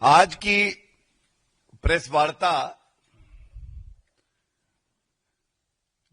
आज की प्रेस वार्ता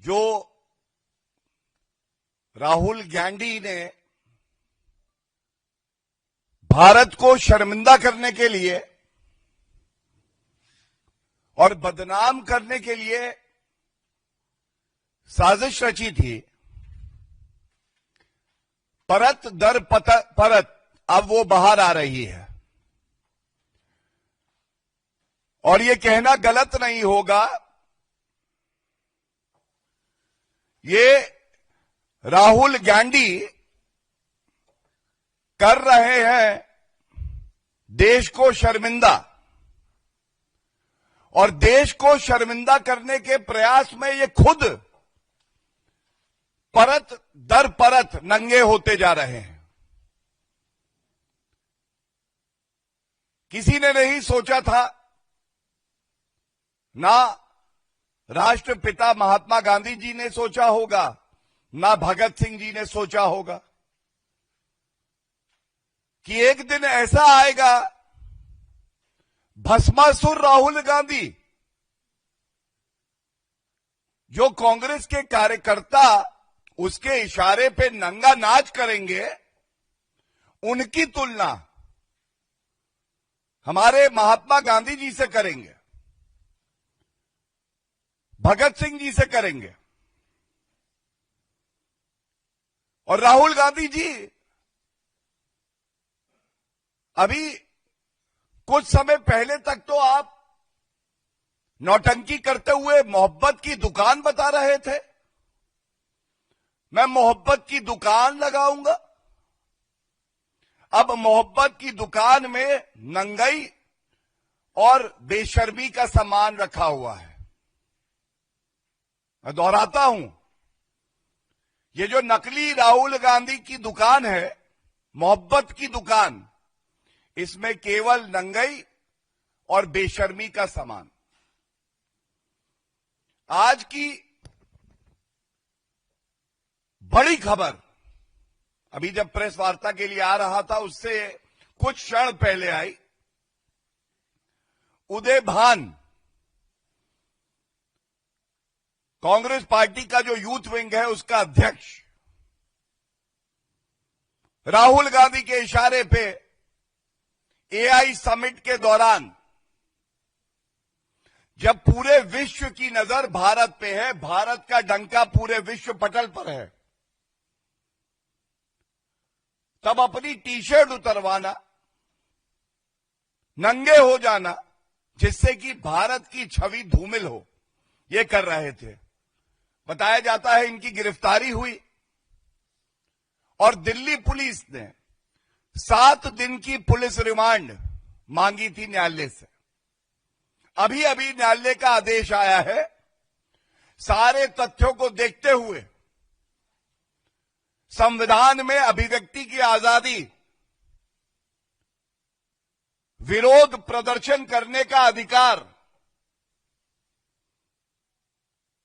जो राहुल गांधी ने भारत को शर्मिंदा करने के लिए और बदनाम करने के लिए साजिश रची थी, परत दर परत अब वो बाहर आ रही है। और ये कहना गलत नहीं होगा, ये राहुल गांधी कर रहे हैं देश को शर्मिंदा, और देश को शर्मिंदा करने के प्रयास में ये खुद परत दर परत नंगे होते जा रहे हैं। किसी ने नहीं सोचा था, ना राष्ट्रपिता महात्मा गांधी जी ने सोचा होगा, ना भगत सिंह जी ने सोचा होगा कि एक दिन ऐसा आएगा, भस्मासुर राहुल गांधी, जो कांग्रेस के कार्यकर्ता उसके इशारे पे नंगा नाच करेंगे, उनकी तुलना हमारे महात्मा गांधी जी से करेंगे, भगत सिंह जी से करेंगे। और राहुल गांधी जी अभी कुछ समय पहले तक तो आप नौटंकी करते हुए मोहब्बत की दुकान बता रहे थे, मैं मोहब्बत की दुकान लगाऊंगा। अब मोहब्बत की दुकान में नंगाई और बेशर्मी का सामान रखा हुआ है। मैं दोहराता हूं, ये जो नकली राहुल गांधी की दुकान है, मोहब्बत की दुकान, इसमें केवल नंगाई और बेशर्मी का सामान। आज की बड़ी खबर, अभी जब प्रेस वार्ता के लिए आ रहा था उससे कुछ क्षण पहले आई। उदय भान, कांग्रेस पार्टी का जो यूथ विंग है उसका अध्यक्ष, राहुल गांधी के इशारे पे एआई समिट के दौरान, जब पूरे विश्व की नजर भारत पे है, भारत का डंका पूरे विश्व पटल पर है, तब अपनी टी शर्ट उतरवाना, नंगे हो जाना, जिससे कि भारत की छवि धूमिल हो, ये कर रहे थे। बताया जाता है इनकी गिरफ्तारी हुई और दिल्ली पुलिस ने 7 दिन की पुलिस रिमांड मांगी थी न्यायालय से। अभी अभी न्यायालय का आदेश आया है। सारे तथ्यों को देखते हुए संविधान में अभिव्यक्ति की आजादी, विरोध प्रदर्शन करने का अधिकार,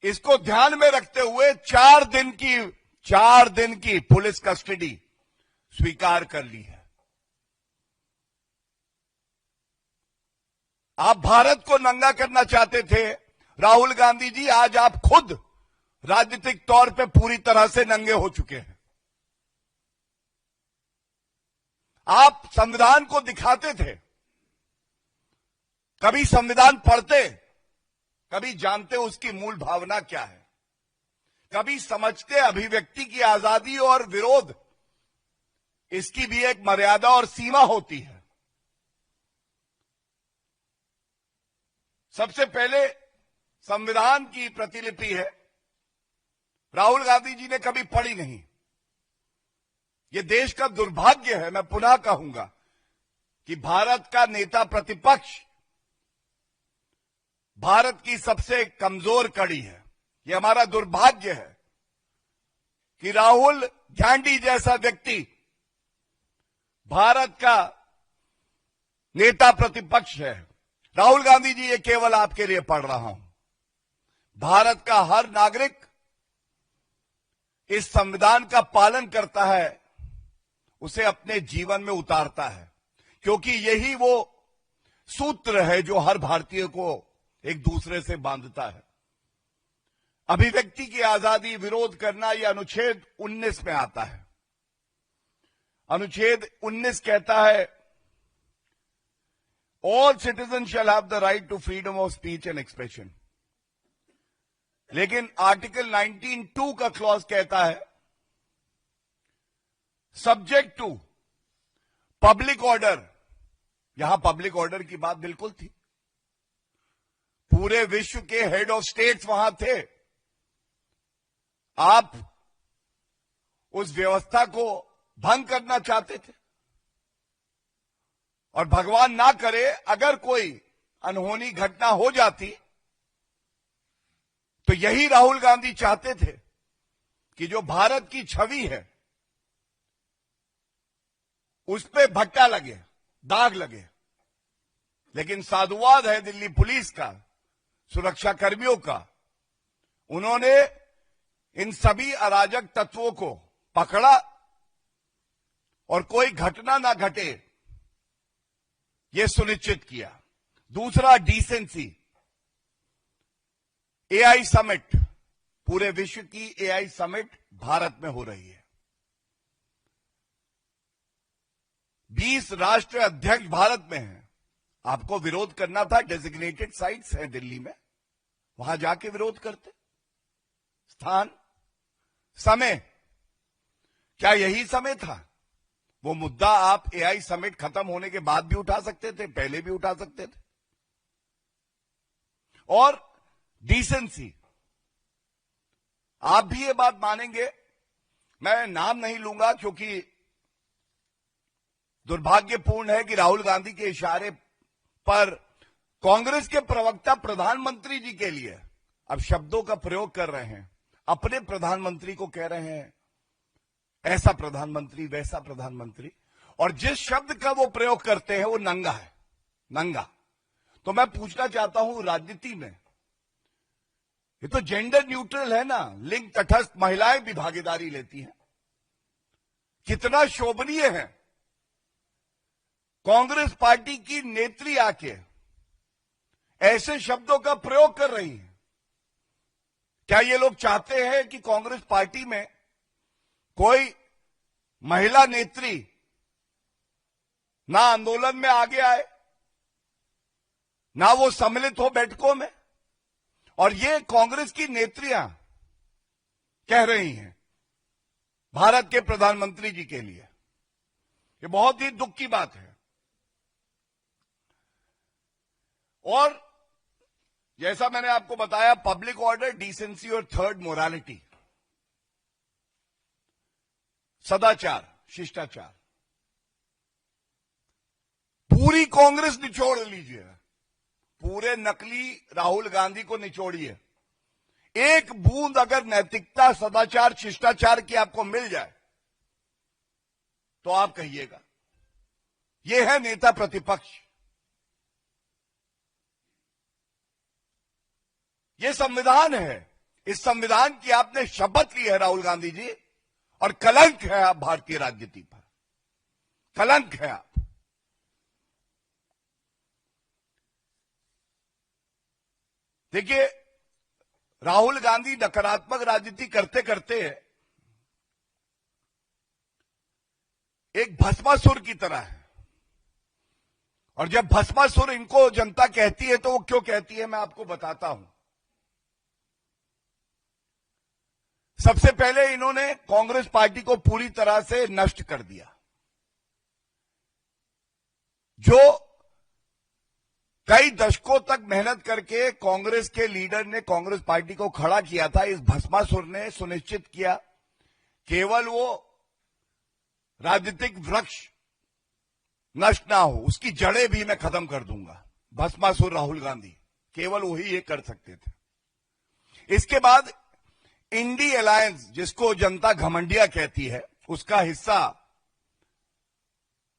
इसको ध्यान में रखते हुए 4 दिन की पुलिस कस्टडी स्वीकार कर ली है। आप भारत को नंगा करना चाहते थे राहुल गांधी जी, आज आप खुद राजनीतिक तौर पे पूरी तरह से नंगे हो चुके हैं। आप संविधान को दिखाते थे, कभी संविधान पढ़ते, कभी जानते उसकी मूल भावना क्या है, कभी समझते अभिव्यक्ति की आजादी और विरोध, इसकी भी एक मर्यादा और सीमा होती है। सबसे पहले संविधान की प्रतिलिपि है, राहुल गांधी जी ने कभी पढ़ी नहीं। यह देश का दुर्भाग्य है, मैं पुनः कहूंगा कि भारत का नेता प्रतिपक्ष भारत की सबसे कमजोर कड़ी है। यह हमारा दुर्भाग्य है कि राहुल गांधी जैसा व्यक्ति भारत का नेता प्रतिपक्ष है। राहुल गांधी जी, ये केवल आपके लिए पढ़ रहा हूं, भारत का हर नागरिक इस संविधान का पालन करता है, उसे अपने जीवन में उतारता है, क्योंकि यही वो सूत्र है जो हर भारतीय को एक दूसरे से बांधता है। अभिव्यक्ति की आजादी, विरोध करना, यह अनुच्छेद 19 में आता है। अनुच्छेद 19 कहता है, all citizen shall have the right to freedom of speech and expression. लेकिन आर्टिकल 19(2) का क्लॉज कहता है, सब्जेक्ट टू पब्लिक ऑर्डर। यहां पब्लिक ऑर्डर की बात बिल्कुल थी। पूरे विश्व के हेड ऑफ स्टेट्स वहां थे। आप उस व्यवस्था को भंग करना चाहते थे, और भगवान ना करे अगर कोई अनहोनी घटना हो जाती तो यही राहुल गांधी चाहते थे कि जो भारत की छवि है उस पे भट्टा लगे, दाग लगे। लेकिन साधुवाद है दिल्ली पुलिस का, सुरक्षा कर्मियों का। उन्होंने इन सभी अराजक तत्वों को पकड़ा और कोई घटना ना घटे, यह सुनिश्चित किया। दूसरा, डिसेंसी। एआई समिट, पूरे विश्व की एआई समिट भारत में हो रही है। 20 राष्ट्र अध्यक्ष भारत में हैं। आपको विरोध करना था, डेजिग्नेटेड साइट्स हैं दिल्ली में, वहां जाके विरोध करते। स्थान, समय, क्या यही समय था? वो मुद्दा आप एआई समिट खत्म होने के बाद भी उठा सकते थे, पहले भी उठा सकते थे। और डिसेंसी, आप भी ये बात मानेंगे, मैं नाम नहीं लूंगा क्योंकि दुर्भाग्यपूर्ण है कि राहुल गांधी के इशारे पर कांग्रेस के प्रवक्ता प्रधानमंत्री जी के लिए अब शब्दों का प्रयोग कर रहे हैं। अपने प्रधानमंत्री को कह रहे हैं ऐसा प्रधानमंत्री, वैसा प्रधानमंत्री, और जिस शब्द का वो प्रयोग करते हैं वो नंगा है, नंगा। तो मैं पूछना चाहता हूं, राजनीति में ये तो जेंडर न्यूट्रल है ना, लिंग तटस्थ महिलाएं भी भागीदारी लेती हैं। कितना शोभनीय है कांग्रेस पार्टी की नेत्री आके ऐसे शब्दों का प्रयोग कर रही है। क्या ये लोग चाहते हैं कि कांग्रेस पार्टी में कोई महिला नेत्री ना आंदोलन में आगे आए, ना वो सम्मिलित हो बैठकों में? और ये कांग्रेस की नेत्रियां कह रही हैं भारत के प्रधानमंत्री जी के लिए। ये बहुत ही दुख की बात है। और जैसा मैंने आपको बताया, पब्लिक ऑर्डर, डिसेंसी और थर्ड, मोरालिटी, सदाचार, शिष्टाचार। पूरी कांग्रेस निचोड़ लीजिए, पूरे नकली राहुल गांधी को निचोड़िए। एक बूंद अगर नैतिकता, सदाचार, शिष्टाचार की आपको मिल जाए तो आप कहिएगा ये है नेता प्रतिपक्ष। ये संविधान है, इस संविधान की आपने शपथ ली है राहुल गांधी जी, और कलंक है आप भारतीय राजनीति पर, कलंक है आप। देखिए, राहुल गांधी नकारात्मक राजनीति करते करते एक भस्मासुर की तरह है। और जब भस्मासुर इनको जनता कहती है तो वो क्यों कहती है, मैं आपको बताता हूं। सबसे पहले इन्होंने कांग्रेस पार्टी को पूरी तरह से नष्ट कर दिया। जो कई दशकों तक मेहनत करके कांग्रेस के लीडर ने कांग्रेस पार्टी को खड़ा किया था, इस भस्मासुर ने सुनिश्चित किया केवल वो राजनीतिक वृक्ष नष्ट ना हो, उसकी जड़ें भी मैं खत्म कर दूंगा। भस्मासुर राहुल गांधी, केवल वही ये कर सकते थे। इसके बाद इंडी अलायंस, जिसको जनता घमंडिया कहती है, उसका हिस्सा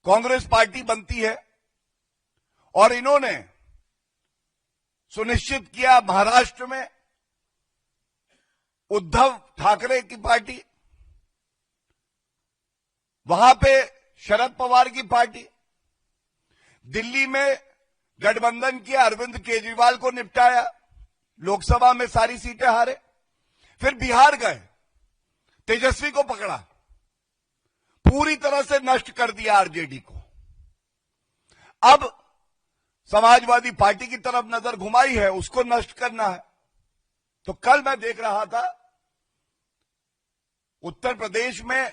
कांग्रेस पार्टी बनती है। और इन्होंने सुनिश्चित किया महाराष्ट्र में उद्धव ठाकरे की पार्टी, वहां पे शरद पवार की पार्टी, दिल्ली में गठबंधन के अरविंद केजरीवाल को निपटाया, लोकसभा में सारी सीटें हारे। फिर बिहार गए, तेजस्वी को पकड़ा, पूरी तरह से नष्ट कर दिया आरजेडी को। अब समाजवादी पार्टी की तरफ नजर घुमाई है, उसको नष्ट करना है। तो कल मैं देख रहा था, उत्तर प्रदेश में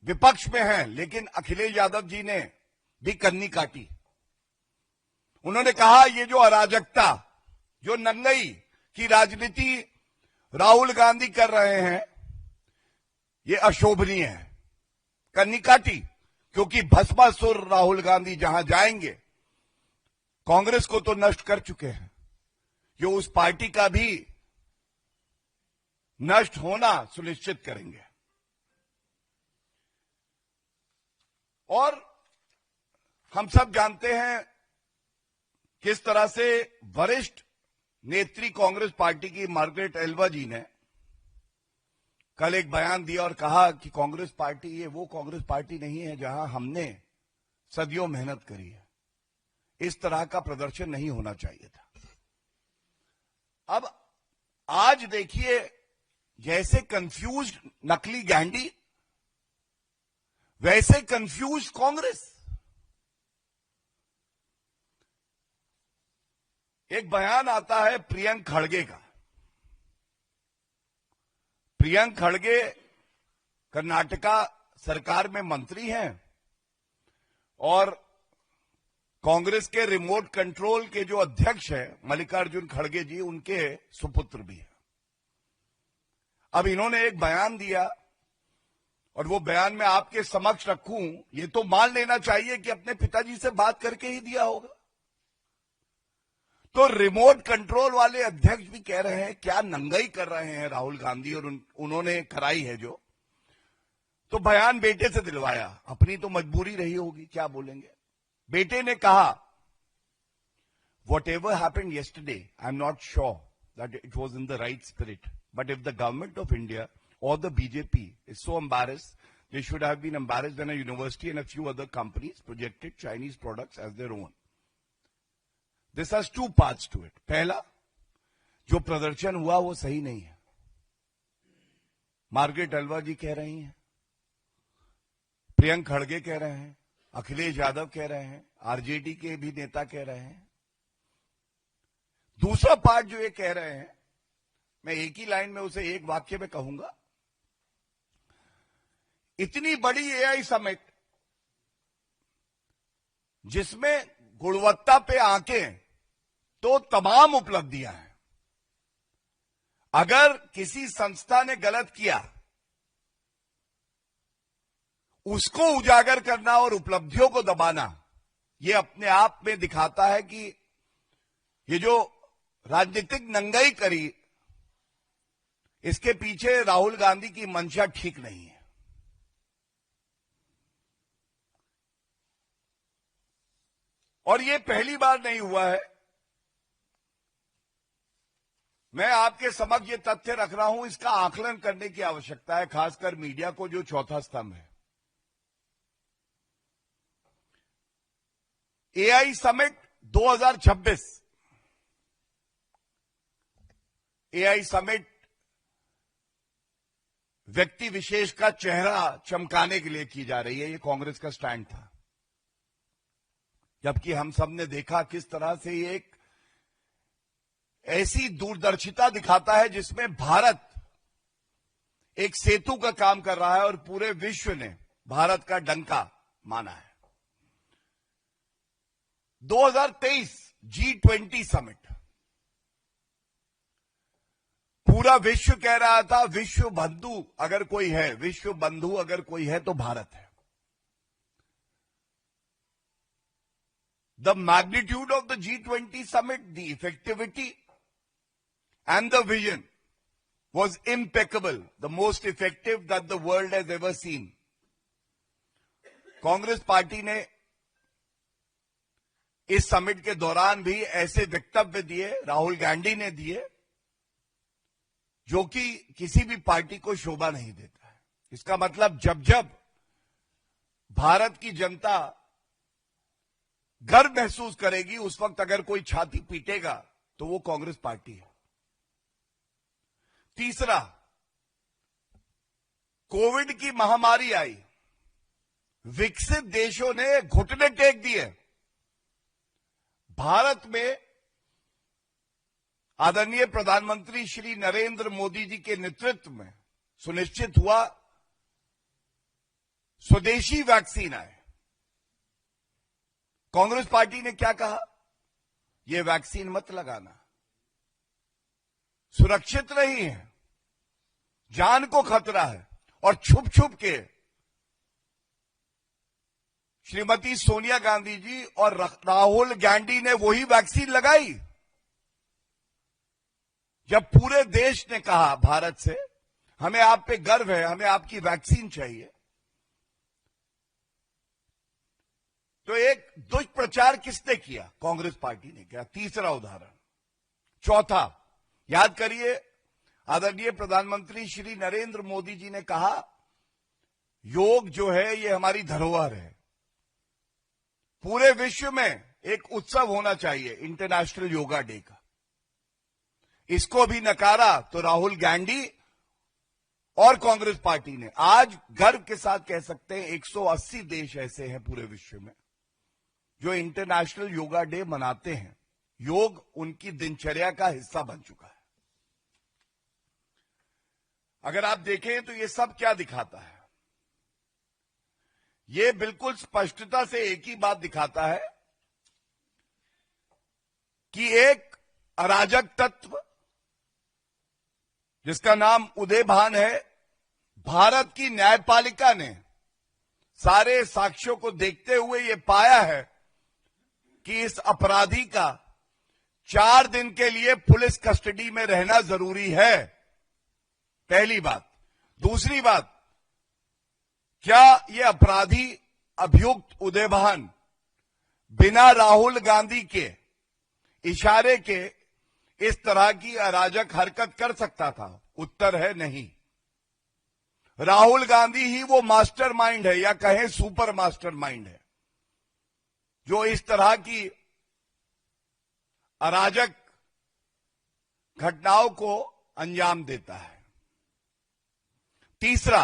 विपक्ष में हैं, लेकिन अखिलेश यादव जी ने भी कन्नी काटी। उन्होंने कहा ये जो अराजकता, जो नंगई की राजनीति राहुल गांधी कर रहे हैं, ये अशोभनीय है। कन्नी काटी, क्योंकि भस्मासुर राहुल गांधी जहां जाएंगे, कांग्रेस को तो नष्ट कर चुके हैं, ये उस पार्टी का भी नष्ट होना सुनिश्चित करेंगे। और हम सब जानते हैं किस तरह से वरिष्ठ नेत्री कांग्रेस पार्टी की मार्गरेट एल्वा जी ने कल एक बयान दिया और कहा कि कांग्रेस पार्टी ये वो कांग्रेस पार्टी नहीं है जहां हमने सदियों मेहनत करी है। इस तरह का प्रदर्शन नहीं होना चाहिए था। अब आज देखिए, जैसे कंफ्यूज्ड नकली गैंडी, वैसे कंफ्यूज्ड कांग्रेस। एक बयान आता है प्रियंक खड़गे का। प्रियंक खड़गे कर्नाटका सरकार में मंत्री हैं और कांग्रेस के रिमोट कंट्रोल के जो अध्यक्ष हैं मल्लिकार्जुन खड़गे जी, उनके सुपुत्र भी हैं। अब इन्होंने एक बयान दिया और वो बयान मैं आपके समक्ष रखूं। ये तो मान लेना चाहिए कि अपने पिताजी से बात करके ही दिया होगा। तो रिमोट कंट्रोल वाले अध्यक्ष भी कह रहे हैं, क्या नंगाई कर रहे हैं राहुल गांधी, और उन्होंने कराई है जो। तो बयान बेटे से दिलवाया, अपनी तो मजबूरी रही होगी, क्या बोलेंगे। बेटे ने कहा, whatever happened yesterday, I'm not sure that it was in the right spirit. But if the government of India or the BJP is so embarrassed, they should have been embarrassed when a university and a few other companies projected Chinese products as their own. This has two parts to it. पहला, जो प्रदर्शन हुआ वो सही नहीं है, Margaret Alva जी कह रही हैं, प्रियंक खड़गे कह रहे हैं, अखिलेश यादव कह रहे हैं, आरजेडी के भी नेता कह रहे हैं। दूसरा पार्ट जो ये कह रहे हैं, मैं एक ही लाइन में उसे एक वाक्य में कहूंगा, इतनी बड़ी एआई समिट जिसमें गुणवत्ता पे आंकें तो तमाम उपलब्धियां हैं, अगर किसी संस्था ने गलत किया उसको उजागर करना और उपलब्धियों को दबाना, यह अपने आप में दिखाता है कि ये जो राजनीतिक नंगाई करी, इसके पीछे राहुल गांधी की मंशा ठीक नहीं है। और ये पहली बार नहीं हुआ है। मैं आपके समक्ष ये तथ्य रख रहा हूं, इसका आकलन करने की आवश्यकता है, खासकर मीडिया को जो चौथा स्तंभ है। एआई समिट 2026, एआई समिट व्यक्ति विशेष का चेहरा चमकाने के लिए की जा रही है, ये कांग्रेस का स्टैंड था। जबकि हम सब ने देखा किस तरह से ये एक ऐसी दूरदर्शिता दिखाता है जिसमें भारत एक सेतु का काम कर रहा है और पूरे विश्व ने भारत का डंका माना है। 2023 G20 समिट, पूरा विश्व कह रहा था विश्व बंधु अगर कोई है, विश्व बंधु अगर कोई है तो भारत है। The magnitude of the G20 summit, the effectivity and the vision was impeccable, the most effective that the world has ever seen. Congress party ने इस समिट के दौरान भी ऐसे वक्तव्य दिए, राहुल गांधी ने दिए, जो कि किसी भी पार्टी को शोभा नहीं देता है। इसका मतलब जब जब भारत की जनता गर्व महसूस करेगी उस वक्त अगर कोई छाती पीटेगा तो वो कांग्रेस पार्टी है। तीसरा, कोविड की महामारी आई, विकसित देशों ने घुटने टेक दिए। भारत में आदरणीय प्रधानमंत्री श्री नरेंद्र मोदी जी के नेतृत्व में सुनिश्चित हुआ स्वदेशी वैक्सीन आए। कांग्रेस पार्टी ने क्या कहा? यह वैक्सीन मत लगाना, सुरक्षित नहीं है, जान को खतरा है। और छुप छुप के श्रीमती सोनिया गांधी जी और राहुल गांधी ने वही वैक्सीन लगाई। जब पूरे देश ने कहा भारत से, हमें आप पे गर्व है, हमें आपकी वैक्सीन चाहिए, तो एक दुष्प्रचार किसने किया? कांग्रेस पार्टी ने किया। तीसरा उदाहरण। चौथा, याद करिए, आदरणीय प्रधानमंत्री श्री नरेंद्र मोदी जी ने कहा योग जो है ये हमारी धरोहर है, पूरे विश्व में एक उत्सव होना चाहिए इंटरनेशनल योगा डे का। इसको भी नकारा तो राहुल गांधी और कांग्रेस पार्टी ने। आज गर्व के साथ कह सकते हैं 180 देश ऐसे हैं पूरे विश्व में जो इंटरनेशनल योगा डे मनाते हैं। योग उनकी दिनचर्या का हिस्सा बन चुका है। अगर आप देखें तो ये सब क्या दिखाता है? ये बिल्कुल स्पष्टता से एक ही बात दिखाता है कि एक अराजक तत्व जिसका नाम उदय भान है, भारत की न्यायपालिका ने सारे साक्ष्यों को देखते हुए ये पाया है कि इस अपराधी का 4 दिन के लिए पुलिस कस्टडी में रहना जरूरी है। पहली बात। दूसरी बात, क्या ये अपराधी अभियुक्त उदय भान बिना राहुल गांधी के इशारे के इस तरह की अराजक हरकत कर सकता था? उत्तर है नहीं। राहुल गांधी ही वो मास्टरमाइंड है, या कहें सुपर मास्टरमाइंड है, जो इस तरह की अराजक घटनाओं को अंजाम देता है। तीसरा,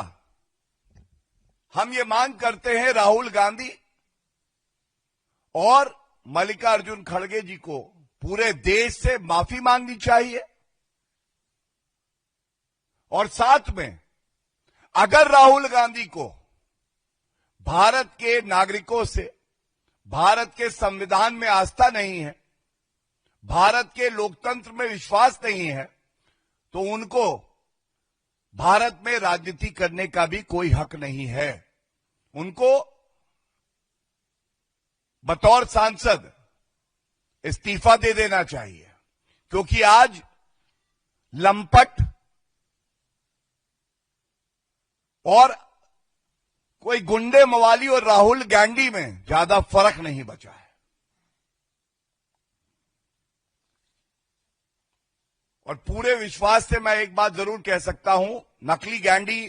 हम ये मांग करते हैं राहुल गांधी और मल्लिकार्जुन खड़गे जी को पूरे देश से माफी मांगनी चाहिए। और साथ में, अगर राहुल गांधी को भारत के नागरिकों से, भारत के संविधान में आस्था नहीं है, भारत के लोकतंत्र में विश्वास नहीं है, तो उनको भारत में राजनीति करने का भी कोई हक नहीं है। उनको बतौर सांसद इस्तीफा दे देना चाहिए, क्योंकि आज लंपट और कोई गुंडे मवाली और राहुल गांधी में ज्यादा फर्क नहीं बचा है। और पूरे विश्वास से मैं एक बात जरूर कह सकता हूं, नकली गांधी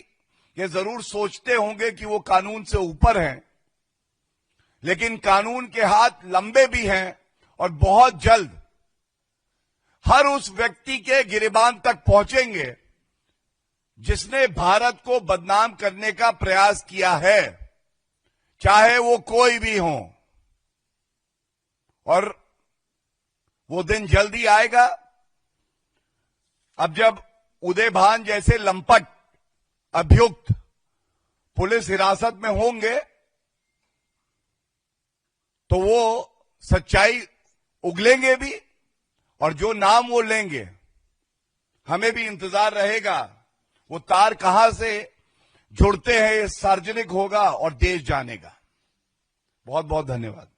ये जरूर सोचते होंगे कि वो कानून से ऊपर हैं, लेकिन कानून के हाथ लंबे भी हैं और बहुत जल्द हर उस व्यक्ति के गिरेबान तक पहुंचेंगे जिसने भारत को बदनाम करने का प्रयास किया है, चाहे वो कोई भी हो। और वो दिन जल्दी आएगा, अब जब उदय भान जैसे लंपट अभियुक्त पुलिस हिरासत में होंगे तो वो सच्चाई उगलेंगे भी, और जो नाम वो लेंगे हमें भी इंतजार रहेगा वो तार कहां से जुड़ते हैं, ये सार्वजनिक होगा और देश जानेगा। बहुत बहुत धन्यवाद।